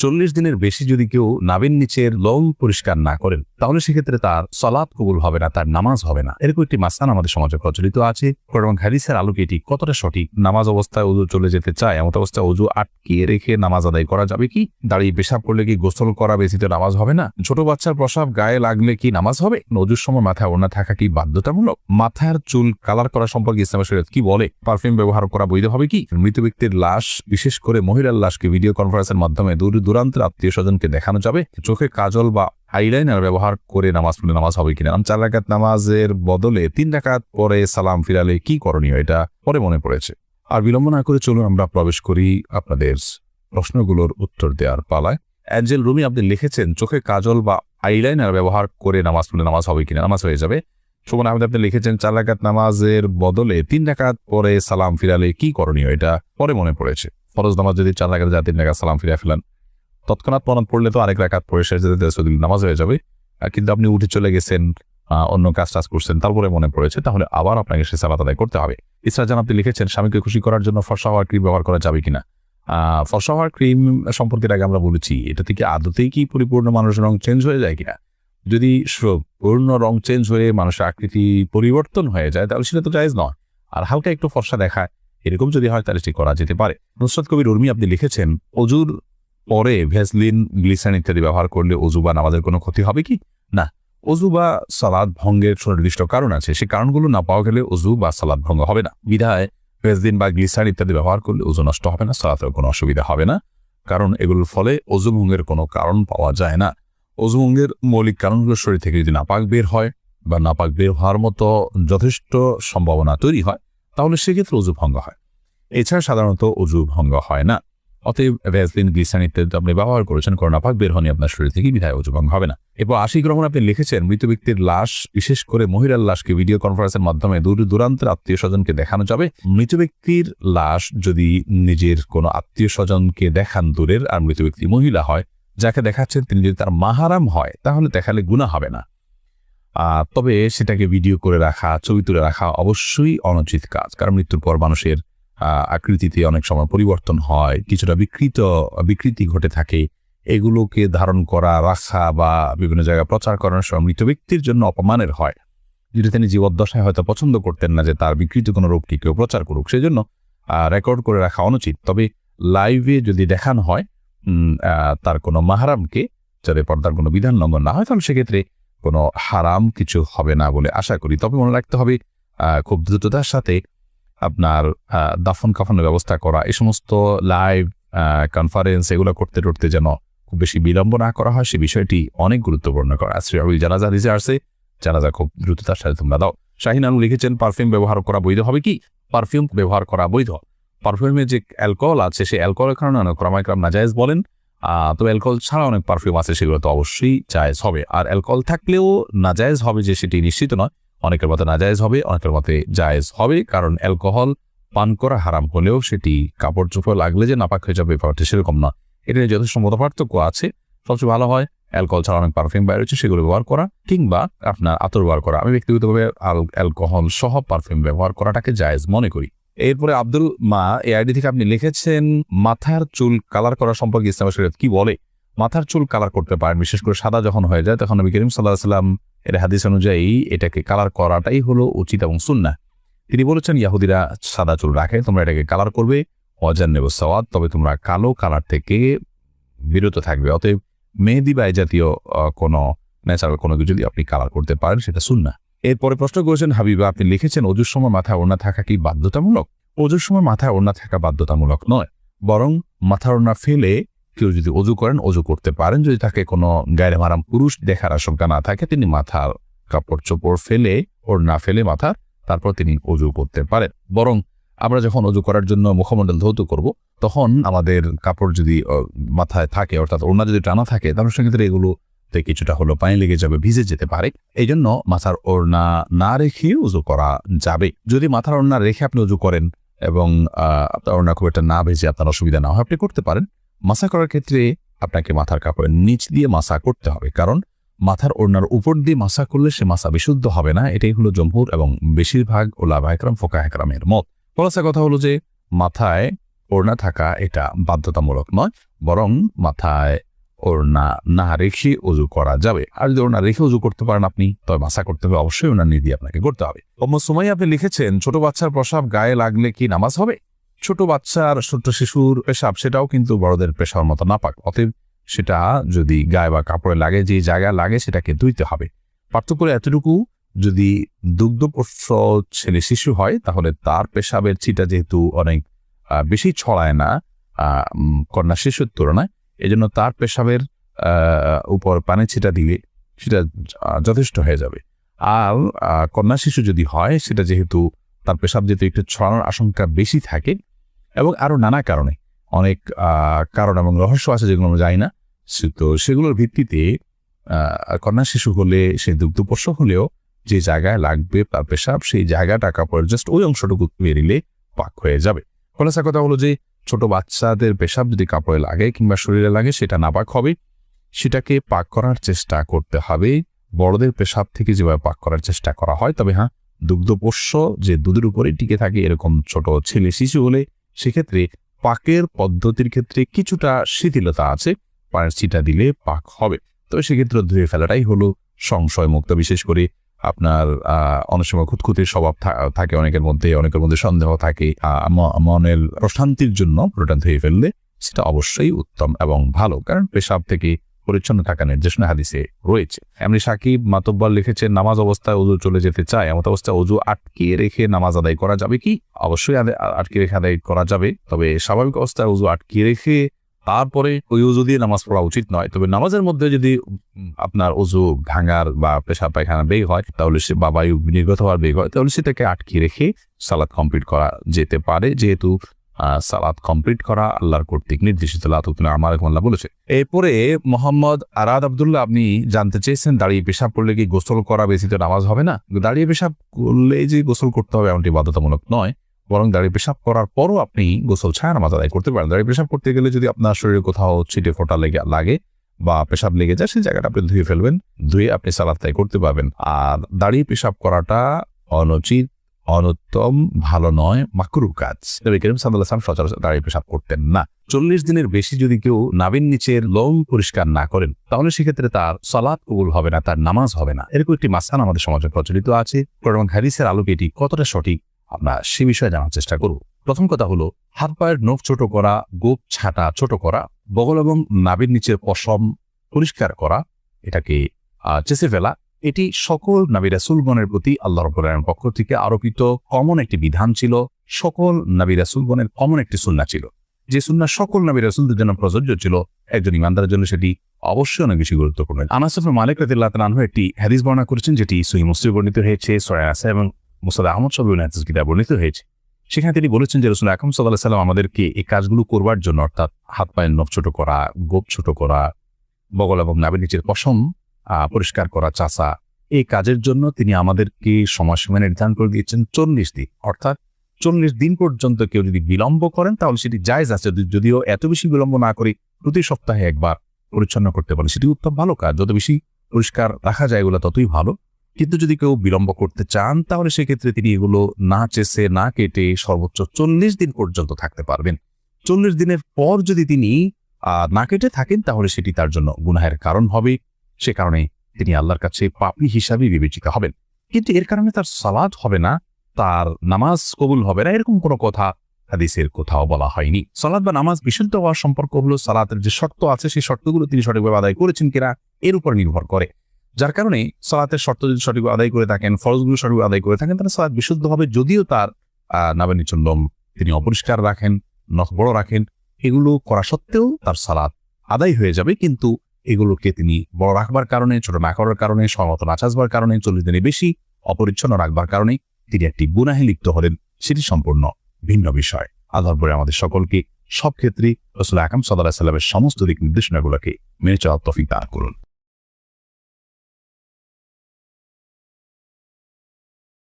40 দিনের বেশি যদি কেউ নাভির নিচের লোম পরিষ্কার না করেন তাহলে সেক্ষেত্রে তার সালাত কবুল হবে না, তার নামাজ হবে না। এরকম একটি মাসআলা আমাদের সমাজে প্রচলিত আছে। এবং হাদিসের আলোকে এটি কতটা সঠিক? নামাজ অবস্থায় ওযু চলে যেতে চায়, এমন অবস্থায় ওযু আটকিয়ে রেখে নামাজ আদায় করা যাবে কি? দাঁড়িয়ে পেশাব করলে কি গোসল করা ব্যতীত নামাজ হবে না? ছোট বাচ্চার প্রসাব গায়ে লাগলে কি নামাজ হবে? ওযুর সময় মাথায় ওড়না থাকা কি বাধ্যতামূলক? মাথার চুল কালার করা সম্পর্কে ইসলামের শরীয়ত কি বলে? পারফিউম ব্যবহার করা বৈধ হবে কি? মৃত ব্যক্তির লাশ, বিশেষ করে মহিলার লাশকে ভিডিও কনফারেন্সের মাধ্যমে দূরান্তের আত্মীয় স্বজনকে দেখানো যাবে? চোখে কাজল বা আইলাইনার ব্যবহার করে নামাজ পড়লে নামাজ হবে কিনা? 4 রাকাত নামাজের বদলে 3 রাকাত পরে সালাম ফিরালে কি করণীয়? এটা পরে মনে পড়েছে। আর বিলম্ব না করে চলুন আমরা প্রবেশ করি আপনাদের প্রশ্নগুলোর উত্তর দেওয়ার পালায়। অ্যাঞ্জেল রুমি আপনি লিখেছেন, চোখে কাজল বা আইলাইনার ব্যবহার করে নামাজ পড়লে নামাজ হবে কিনা? নামাজ হয়ে যাবে। সুমন আহমেদ আপনি লিখেছেন, 4 রাকাত নামাজের বদলে 3 রাকাত পরে সালাম ফিরালে কি করণীয়? এটা পরে মনে পড়েছে। ফরজ নামাজ যদি 4 রাকাত যায় 3 রাকাত সালাম ফিরা ফেলেন, তৎক্ষণাৎ মনে পড়লে তো আরেক রাকাত পরে শেষ যেতে নামাজ হয়ে যাবে। কিন্তু আপনি উঠে চলে গেছেন, অন্য কাজ করছেন, তারপরে মনে পড়েছে, তাহলে আবার আপনাকে সে সালাত আদায় করতে হবে। ইসরা জান আপনি লিখেছেন, স্বামীকে খুশি করার জন্য ফর্সা হওয়ার ক্রিম ব্যবহার করা যাবে কিনা? ফর্সা হওয়ার ক্রিম সম্পর্কে আগে আমরা বলেছি, এটা থেকে আদতেই কি পরিপূর্ণ মানুষের রং চেঞ্জ হয়ে যায় কিনা? যদি পূর্ণ রং চেঞ্জ হয়ে মানুষের আকৃতি পরিবর্তন হয়ে যায় তাহলে সেটা তো জায়েজ নয়। আর হালকা একটু ফর্সা দেখায় এরকম যদি হয় তাহলে সেটি করা যেতে পারে। নুসরাত কবির উর্মি আপনি লিখেছেন, অজুর পরে ভ্যাসলিন, গ্লিসারিন ইত্যাদি ব্যবহার করলে অজু বা নামাজের কোনো ক্ষতি হবে কি? না, অজু বা সালাত ভঙ্গের সুনির্দিষ্ট কারণ আছে, সেই কারণগুলো না পাওয়া গেলে অজু বা সালাত ভঙ্গ হবে না। বিধায় ভ্যাসলিন বা গ্লিসারিন ইত্যাদি ব্যবহার করলে অজু নষ্ট হবে না, সালাতের কোনো অসুবিধা হবে না, কারণ এগুলোর ফলে অজু ভঙ্গের কোনো কারণ পাওয়া যায় না। অজু ভঙ্গের মৌলিক কারণগুলো শরীর থেকে যদি নাপাক বের হয় বা নাপাক বের হওয়ার মতো যথেষ্ট সম্ভাবনা তৈরি হয় তাহলে সেক্ষেত্রে অজু ভঙ্গ হয়। এছাড়া সাধারণত অজু ভঙ্গ হয় না। অতএব ভ্যাসলিন, গ্লিসারিন ইত্যাদি আপনি ব্যবহার করেছেন, কারণ নাপাক বের হয়নি আপনার শরীর থেকে, বিধায় অজু ভঙ্গ হবে না। এরপর আশিক রহমান আপনি লিখেছেন, মৃত ব্যক্তির লাশ, বিশেষ করে মহিলার লাশকে ভিডিও কনফারেন্সের মাধ্যমে দূরান্তের আত্মীয় স্বজনকে দেখানো যাবে? মৃত ব্যক্তির লাশ যদি নিজের কোনো আত্মীয় স্বজনকে দেখান দূরের, আর মৃত ব্যক্তি মহিলা হয়, যাকে দেখাচ্ছেন তিনি যদি তার মাহারাম হয় তাহলে দেখালে গুনাহ হবে না। তবে সেটাকে ভিডিও করে রাখা, ছবি তুলে রাখা অবশ্যই অনুচিত কাজ, কারণ মৃত্যুর পর মানুষের আকৃতিতে অনেক সময় পরিবর্তন হয়, কিছুটা বিকৃতি ঘটে থাকে। এগুলোকে ধারণ করা, রাখা বা বিভিন্ন জায়গায় প্রচার করার সময় মৃত ব্যক্তির জন্য অপমানের হয়, যেটা তিনি জীবদ্দশায় হয়তো পছন্দ করতেন না যে তার বিকৃত কোনো রূপটি কেউ প্রচার করুক, সেই জন্য রেকর্ড করে রাখা অনুচিত। তবে লাইভে যদি দেখানো হয় তার কোনো মাহারামকে, যাতে পর্দার কোনো বিধান লঙ্ঘন না হয়, তাহলে সেক্ষেত্রে কোনো হারাম কিছু হবে না বলে আশা করি। তবে মনে রাখতে হবে, খুব দ্রুততার সাথে আপনার দাফন কাফনের ব্যবস্থা করা, এই সমস্ত লাইভ কনফারেন্স এগুলো করতে যেন খুব বেশি বিলম্ব না করা হয়, সে বিষয়টি অনেক গুরুত্বপূর্ণ করা। জানাজা দিতে আসছে, জানাজা খুব দ্রুততার সাথে তোমরা দাও। শাহিন আনু লিখেছেন, পারফিউম ব্যবহার করা বৈধ হবে কি? পারফিউম ব্যবহার করা বৈধ। পারফিউমে যে অ্যালকোহল আছে, সেই অ্যালকোহলের কারণে অনেক ওলামায়ে নাজায়েজ বলেন। তবে অ্যালকোহল ছাড়া অনেক পারফিউম আছে, সেগুলো তো অবশ্যই জায়েজ হবে। আর অ্যালকোহল থাকলেও নাজায়েজ হবে যে সেটি নিশ্চিত নয়, অনেকের মতে নাজায়েজ হবে, অনেকের মতে জায়েজ হবে, কারণ অ্যালকোহল পান করা হারাম হলেও সেটি কাপড় চোপড় লাগলে যে নাপাক হয়ে যাবে ব্যাপারটা সেরকম না। এটা নিয়ে যথেষ্ট মতপার্থক্য আছে। সবচেয়ে ভালো হয় অ্যালকোহল ছাড়া অনেক পারফিউম বাইরে হচ্ছে সেগুলো ব্যবহার করা, কিংবা আপনার আতর ব্যবহার করা। আমি ব্যক্তিগতভাবে অ্যালকোহল সহ পারফিউম ব্যবহার করাটাকে জায়েজ মনে করি। এরপরে আব্দুল মা এই আইডি থেকে আপনি লিখেছেন, মাথার চুল কালার করা সম্পর্কে ইসলামের শরীয়ত কি বলে? মাথার চুল কালার করতে পারেন, বিশেষ করে সাদা যখন হয়ে যায় তখন নবী করিম সাল্লাল্লাহু আলাইহি ওয়াসাল্লাম এর হাদিস অনুযায়ী এটাকে কালার করাটাই হলো উচিত এবং সুন্নাহ। তিনি বলেছেন, ইহুদিরা সাদা চুল রাখে, তোমরা এটাকে কালার করবে, ওয়াজান্নিবুস সাওয়াদ, তবে তোমরা কালো কালার থেকে বিরত থাকবে। অতএব মেহেদি বা এই জাতীয় কোনো ন্যাচারাল কোনো কিছু যদি আপনি কালার করতে পারেন সেটা সুন্নাহ। এরপরে প্রশ্ন করেছেন হাবিবা, আপনি লিখেছেন, অজুর সময় মাথায় ওড়না থাকা কি বাধ্যতামূলক? অজুর সময় মাথায় ওড়না থাকা বাধ্যতামূলক নয়, বরং মাথার ওড়না ফেলে কেউ যদি অজু করেন, অজু করতে পারেন। যদি তাকে কোনো গায়রে মাহরাম পুরুষ দেখার আশঙ্কা না থাকে, তিনি মাথার কাপড় চোপড় ফেলে, ওড়না ফেলে মাথার, তারপর তিনি অজু করতে পারেন। বরং আমরা যখন অজু করার জন্য মুখমণ্ডল ধৌত করব, তখন আমাদের কাপড় যদি মাথায় থাকে, অর্থাৎ ওড়না যদি টানা থাকে, তাহলে সেক্ষেত্রে এগুলোতে কিছুটা হলো পানি লেগে যাবে, ভিজে যেতে পারে। এই জন্য মাথার ওড়না না রেখে উজু করা যাবে। যদি মাথার ওড়না রেখে আপনি উজু করেন এবং আপনার ওড়না খুব একটা না ভেজে আপনার অসুবিধা না হয়, আপনি করতে পারেন। মাসা করার ক্ষেত্রে আপনাকে মাথার কাপড়ের নিচ দিয়ে মাসা করতে হবে, কারণ মাথার ওড়নার উপর দিয়ে মাসা করলে সে মাসা বিশুদ্ধ হবে না। এটাই হলো জমহুর এবং বেশিরভাগ ওলামা ইকরাম, ফুকাহা ইকরামের মত। খোলাসা কথা হলো যে মাথায় ওড়না থাকা এটা বাধ্যতামূলক নয়, বরং মাথায় ওড়না না রেখে অজু করা যাবে। আর যদি ওড়না রেখে অজু করতে পারেন আপনি, তবে মাসা করতে হবে, অবশ্যই ওড়না নিয়ে দিয়ে আপনাকে করতে হবে। সময় আপনি লিখেছেন, ছোট বাচ্চার প্রসাব গায়ে লাগলে কি নামাজ হবে? ছোট বাচ্চার, ছোট্ট শিশুর পেশাব সেটাও কিন্তু বড়দের পেশার মতো নাপাক। অতএব সেটা যদি গায়ে বা কাপড়ে লাগে, যে জায়গায় লাগে সেটাকে ধুইতে হবে। পার্থক্য এতটুকু, যদি দুগ্ধপোষ্য ছেলে শিশু হয় তাহলে তার পেশাবের ছিটা যেহেতু অনেক বেশি ছড়ায় না কন্যা শিশুর তুলনায়, এজন্য তার পেশাবের উপর পানি ছিটা দিলে সেটা যথেষ্ট হয়ে যাবে। আর কন্যা শিশু যদি হয়, সেটা যেহেতু তার পেশাব যেহেতু একটু ছড়ানোর আশঙ্কা বেশি থাকে, এবং আরো নানা কারণে, অনেক কারণ এবং রহস্য আছে যেগুলো আমরা জানি না, তো সেগুলোর ভিত্তিতে কন্যা শিশু হলে, সে দুগ্ধপোষ্য হলেও যে জায়গায় লাগবে তার পেশাব, সেই জায়গাটা কাপড়ের জাস্ট ওই অংশটুকু বেরিয়ে পাক হয়ে যাবে। খোলাসা কথা হলো যে ছোট বাচ্চাদের পেশাব যদি কাপড়ে লাগে কিংবা শরীরে লাগে সেটা নাপাক হবে, সেটাকে পাক করার চেষ্টা করতে হবে বড়দের পেশাব থেকে যেভাবে পাক করার চেষ্টা করা হয়। তবে হ্যাঁ, দুগ্ধপোষ্য যে দুধের উপরে টিকে থাকে এরকম ছোট ছেলে শিশু হলে সেক্ষেত্রে পাকের পদ্ধতির ক্ষেত্রে কিছুটা শিথিলতা আছে, পায়ের ছিটা দিলে পাক হবে। তবে সেক্ষেত্রে ধুয়ে ফেলাটাই হলো সংশয় মুক্ত। বিশেষ করে আপনার অনেক সময় খুঁতখুঁতির স্বভাব থাকে অনেকের মধ্যে সন্দেহ থাকে, মনের প্রশান্তির জন্য পুরোটা ধুয়ে ফেললে সেটা অবশ্যই উত্তম এবং ভালো, কারণ পেশাব থেকে পরিচ্ছন্ন থাকা নির্দেশনা হাদিসে রয়েছে। এমনি সাকিব মাতব্বর লিখেছেন, নামাজ অবস্থায় ওযু চলে যেতে চায়, এমন অবস্থায় ওযু আটকে রেখে নামাজ আদায় করা যাবে কি? অবশ্যই আটকে রেখে আদায় করা যাবে, তবে স্বাভাবিক অবস্থায় ওযু আটকে রেখে তারপরে ওই ওযু দিয়ে নামাজ পড়া উচিত নয়। তবে নামাজের মধ্যে যদি আপনার ওযু ভাঙার বা পেশাব পায়খানা বেগ হয় তাহলে সে বা বায়ু নির্গত হওয়ার বেগ হয় তাহলে সেটাকে আটকে রেখে সালাত কমপ্লিট করা যেতে পারে, যেহেতু সালাত কমপ্লিট করা আল্লাহর কর্তৃক নির্দেশিত আমার বলেছে। এরপরে মোহাম্মদ আরাদ আব্দুল্লাহ, আপনি জানতে চেয়েছেন দাঁড়িয়ে পেশাব করলে কি গোসল করা ব্যতীত নামাজ হবে না? দাঁড়িয়ে পেশাব করলে যে গোসল করতে হবে এমনটি বাধ্যতামূলক নয়, বরং দাঁড়িয়ে পেশাব করার পরও আপনি গোসল ছাড়া নামাজ আদায় করতে পারেন। দাঁড়িয়ে পেশাব করতে গেলে যদি আপনার শরীরে কোথাও ছিটে ফোঁটা লাগে বা পেশাব লেগে যায়, সেই জায়গাটা আপনি ধুয়ে ফেলবেন, ধুয়ে আপনি সালাত আদায় করতে পারবেন। আর দাঁড়িয়ে পেশাব করাটা অনুচিত, অনুত্তম, ভালো নয়, মাকরুহ কাজ। নবী করিম সাল্লাল্লাহু আলাইহি ওয়াসাল্লাম সচরাচর দাঁড়িয়ে পেশাব করতেন না। 40 দিনের বেশি যদি কেউ নাভির নিচের লোম পরিষ্কার না করেন তাহলে সেক্ষেত্রে তার সালাত কবুল হবে না, তার নামাজ হবে না। এরকম একটি মাসআলা আমাদের সমাজে প্রচলিত আছে। কোরআন হাদিসের আলোকে এটি কতটা সঠিক আমরা সে বিষয়ে জানার চেষ্টা করব। প্রথম কথা হলো, হাত পায়ের নখ ছোট করা, গোপ ছাটা ছোট করা, বগল এবং নাভির নিচের পশম পরিষ্কার করা, এটাকে চেঁচে ফেলা, এটি সকল নবী রাসূলগণের প্রতি আল্লাহ রাব্বুল আলামিনের পক্ষ থেকে আরোপিত কমন একটি বিধান ছিল। সকল নবী রাসূলগণের কমন একটি সুন্নাহ ছিল, যে সুন্নাহ সকল নবী রাসূলদের জন্য প্রযোজ্য ছিল। একজন ইমানদারের জন্য সেটি অবশ্যই অনেক বেশি গুরুত্বপূর্ণ। আনাস ইবনে মালিক রাদিয়াল্লাহু তাআলা আনহু একটি হাদিস বর্ণনা করেছেন, যেটি সহিহ মুসলিমে বর্ণিত হয়েছে, সূরা নাসা এবং মুসনাদ আহমদ সব হাদিস কিতাবে বর্ণিত হয়েছে। সেখানে তিনি বলেছেন যে রাসূল আকরাম সাল্লাল্লাহু আলাইহি ওয়াসাল্লাম আমাদেরকে এই কাজগুলো করবার জন্য, অর্থাৎ হাত পায়ের নখ ছোট করা, গোপ ছোট করা, বগল এবং নাভির নিচের পশম পরিষ্কার করা, চাষা, এই কাজের জন্য তিনি আমাদেরকে সময়সীমা নির্ধারণ করে দিয়েছেন 40 দিন। অর্থাৎ 40 দিন পর্যন্ত কেউ যদি বিলম্ব করেন তাহলে সেটি জায়েজ আছে, যদিও এত বেশি বিলম্ব না করে প্রতি সপ্তাহে একবার পরিচ্ছন্ন করতে পারে, সেটি উত্তম ভালো কাজ। যত বেশি পরিষ্কার রাখা যায় এগুলো ততই ভালো। কিন্তু যদি কেউ বিলম্ব করতে চান তাহলে সেক্ষেত্রে তিনি এগুলো না চেষে না কেটে সর্বোচ্চ 40 দিন পর্যন্ত থাকতে পারবেন। 40 দিনের পর যদি তিনি না কেটে থাকেন তাহলে সেটি তার জন্য গুনাহের কারণ হবে, সে কারণে তিনি আল্লাহর কাছে পাপী হিসাবে বিবেচিত হবেন। কিন্তু এর কারণে তার সালাত হবে না, তার নামাজ কবুল হবে না, এরকম কোনো কথা হাদিসের কোথাও বলা হয়নি। সালাত বা নামাজ বিশুদ্ধ হওয়ার সম্পর্ক হলো সালাতের যে শর্ত আছে সেই শর্তগুলো তিনি সঠিকভাবে আদায় করেছেন কিনা এর উপর নির্ভর করে। যার কারণে সালাতের শর্ত যদি সঠিকভাবে আদায় করে থাকেন, ফরজগুলো সঠিকভাবে আদায় করে থাকেন, তাহলে সালাত বিশুদ্ধ হবে। যদিও তার নাভির নিচের লোম তিনি অপরিষ্কার রাখেন, নখ বড় রাখেন, এগুলো করা সত্ত্বেও তার সালাত আদায় হয়ে যাবে। কিন্তু এগুলোকে তিনি বড় রাখবার কারণে, ছোট না করার কারণে, সময়মতো না চাষবার কারণে, 40 দিনের বেশি অপরিচ্ছন্ন রাখবার কারণে তিনি একটি গুনাহে লিপ্ত হলেন, সেটি সম্পূর্ণ ভিন্ন বিষয়। আল্লাহর পরে আমাদের সকলকে সব ক্ষেত্রে রাসূল আকরাম সাল্লাল্লাহু আলাইহি ওয়াসাল্লামের সমস্ত দিক নির্দেশনাগুলোকে মেনে চলার তৌফিক দান করুন।